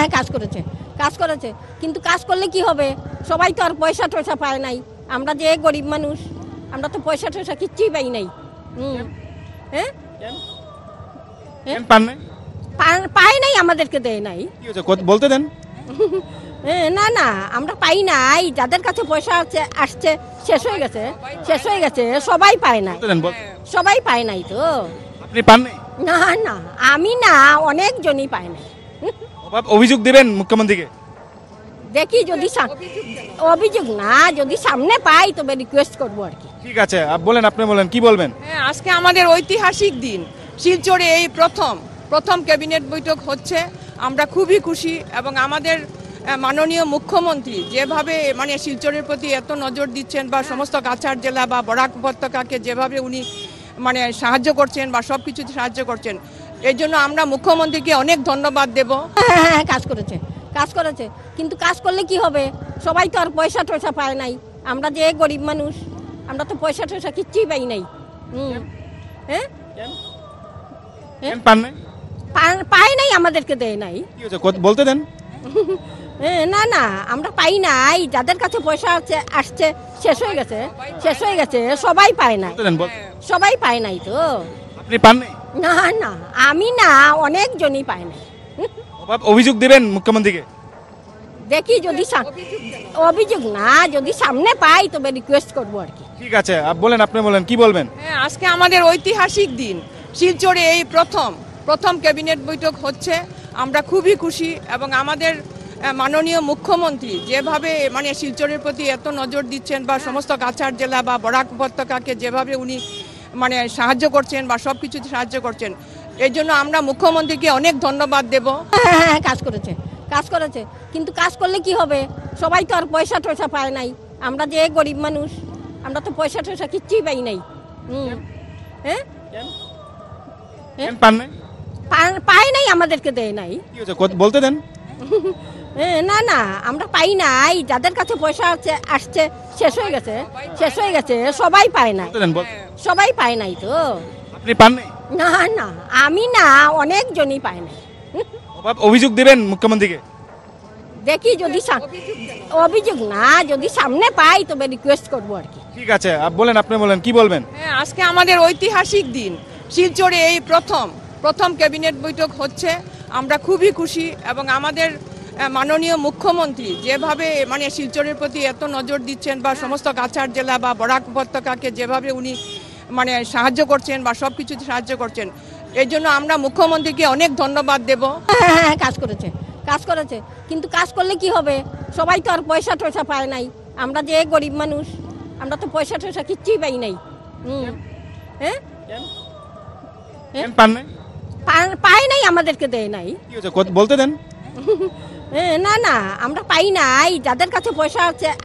হ্যাঁ কাজ করেছে, কাজ করেছে, কিন্তু কাজ করলে কি হবে? সবাই তো আর পয়সা টয়সা পায় নাই। আমরা যে গরিব মানুষ, আমরা তো পয়সা টয়সা কিচ্ছুই পাই নাই। হ্যাঁ পান নাই? পাই নাই, আমাদেরকে দেয় নাই। কি হচ্ছে বলতে দেন। না না, আমরা পাই নাই। যাদের কাছে পয়সা আসছে শেষ হয়ে গেছে, শেষ হয়ে গেছে, সবাই পায় না, সবাই পায় নাই তো। আপনি পান নাই? না না, আমি না, অনেকজনই পায় নাই। অভিযোগ দিবেন মুখ্যমন্ত্রীকে? দেখি যদি অভিযোগ না, যদি সামনে পাই তবে রিকোয়েস্ট করবো আর কি। ঠিক আছে, বলেন, আপনি বলেন, কি বলবেন? হ্যাঁ, আজকে আমাদের ঐতিহাসিক দিন। শিলচরে এই প্রথম ক্যাবিনেট বৈঠক হচ্ছে। আমরা খুবই খুশি এবং আমাদের মাননীয় মুখ্যমন্ত্রী যেভাবে শিলচরের প্রতি এত নজর দিচ্ছেন বা সমস্ত কাছাড় জেলা বা বরাক উপত্যকাকে যেভাবে উনি সাহায্য করছেন বা সব কিছুতে সাহায্য করছেন, এই জন্য আমরা মুখ্যমন্ত্রীকে অনেক ধন্যবাদ দেব। হ্যাঁ কাজ করেছে, কাজ করেছে, কিন্তু কাজ করলে কি হবে? সবাই তো আর পয়সা টয়সা পায় নাই। আমরা যে গরিব মানুষ, আমরা তো পয়সা টয়সা কিচ্ছুই পাই নাই। পান নাই? পাই নাই, আমাদেরকে দেয় নাই। কি হচ্ছে বলতে দেন। না না, আমরা পাই নাই। যাদের কাছে পয়সা আসছে শেষ হয়ে গেছে, শেষ হয়ে গেছে, সবাই পায় না, সবাই পায় নাই তো। আপনি পান নাই? না না, আমি না, অনেকজনই পায় নাই। অভিযোগ দিবেন মুখ্যমন্ত্রীকে? দেখি যদি অভিযোগ না, যদি সামনে পাই তবে রিকোয়েস্ট করবো আর কি। ঠিক আছে, বলেন, আপনি বলেন, কি বলবেন? হ্যাঁ, আজকে আমাদের ঐতিহাসিক দিন। শিলচরে এই প্রথম ক্যাবিনেট বৈঠক হচ্ছে। আমরা খুবই খুশি এবং আমাদের মাননীয় মুখ্যমন্ত্রী যেভাবে শিলচরের প্রতি এত নজর দিচ্ছেন বা সমস্ত কাছাড় জেলা বা বরাক উপত্যকাকে যেভাবে উনি সাহায্য করছেন বা সব কিছুতে সাহায্য করছেন, এই জন্য আমরা মুখ্যমন্ত্রীকে অনেক ধন্যবাদ দেব। হ্যাঁ কাজ করেছে, কাজ করেছে, কিন্তু কাজ করলে কি হবে? সবাই তো আর পয়সা টয়সা পায় নাই। আমরা যে গরিব মানুষ, আমরা তো পয়সা টয়সা কিচ্ছুই পাই নাই। পান নাই? পাই নাই, আমাদেরকে দেয় নাই। কি হচ্ছে বলতে দেন। না না, আমরা পাই নাই। যাদের কাছে পয়সা আসছে শেষ হয়ে গেছে, শেষ হয়ে গেছে, সবাই পায় না, সবাই পায় নাই তো। আপনি পান নাই? না না, আমি না, অনেকজনই পায় নাই। অভিযোগ দিবেন মুখ্যমন্ত্রীকে? দেখি যদি অভিযোগ না, যদি সামনে পাই তবে রিকোয়েস্ট করবো আর কি। ঠিক আছে, বলেন, আপনি বলেন, কি বলবেন? হ্যাঁ, আজকে আমাদের ঐতিহাসিক দিন। শিলচরে এই প্রথম ক্যাবিনেট বৈঠক হচ্ছে। আমরা খুবই খুশি এবং আমাদের মাননীয় মুখ্যমন্ত্রী যেভাবে শিলচরের প্রতি এত নজর দিচ্ছেন বা সমস্ত কাছাড় জেলা বা বরাক উপত্যকাকে যেভাবে উনি সাহায্য করছেন বা সব কিছুতে সাহায্য করছেন, এই জন্য আমরা মুখ্যমন্ত্রীকে অনেক ধন্যবাদ দেব। হ্যাঁ কাজ করেছে, কাজ করেছে, কিন্তু কাজ করলে কি হবে? সবাই তো আর পয়সা টয়সা পায় নাই। আমরা যে গরিব মানুষ, আমরা তো পয়সা টয়সা কিচ্ছুই পাই নাই। পান নাই? পাই নাই, আমাদেরকে দেয় নাই। কি হচ্ছে বলতে দেন। না না, আমরা পাই নাই। যাদের কাছে পয়সা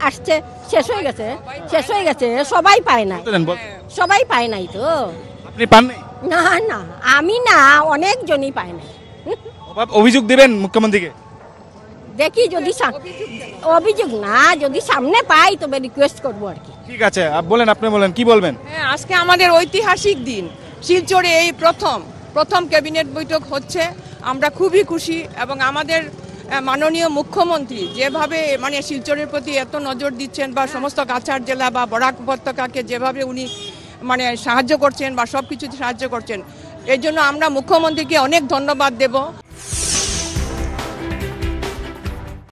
আসছে শেষ হয়ে গেছে, শেষ হয়ে গেছে, সবাই পায় না, সবাই পায় নাই তো। আপনি পান নাই? না না, আমি না, অনেকজনই পায় নাই। অভিযোগ দিবেন মুখ্যমন্ত্রীকে? দেখি যদি অভিযোগ না, যদি সামনে পাই তবে রিকোয়েস্ট করবো আর কি। ঠিক আছে, বলেন, আপনি বলেন, কি বলবেন? হ্যাঁ, আজকে আমাদের ঐতিহাসিক দিন। শিলচরে এই প্রথম ক্যাবিনেট বৈঠক হচ্ছে। আমরা খুবই খুশি এবং আমাদের মাননীয় মুখ্যমন্ত্রী যেভাবে শিলচরের প্রতি এত নজর দিচ্ছেন বা সমস্ত কাছাড় জেলা বা বরাক উপত্যকাকে যেভাবে উনি সাহায্য করছেন বা সব কিছুতে সাহায্য করছেন, এই জন্য আমরা মুখ্যমন্ত্রীকে অনেক ধন্যবাদ দেব।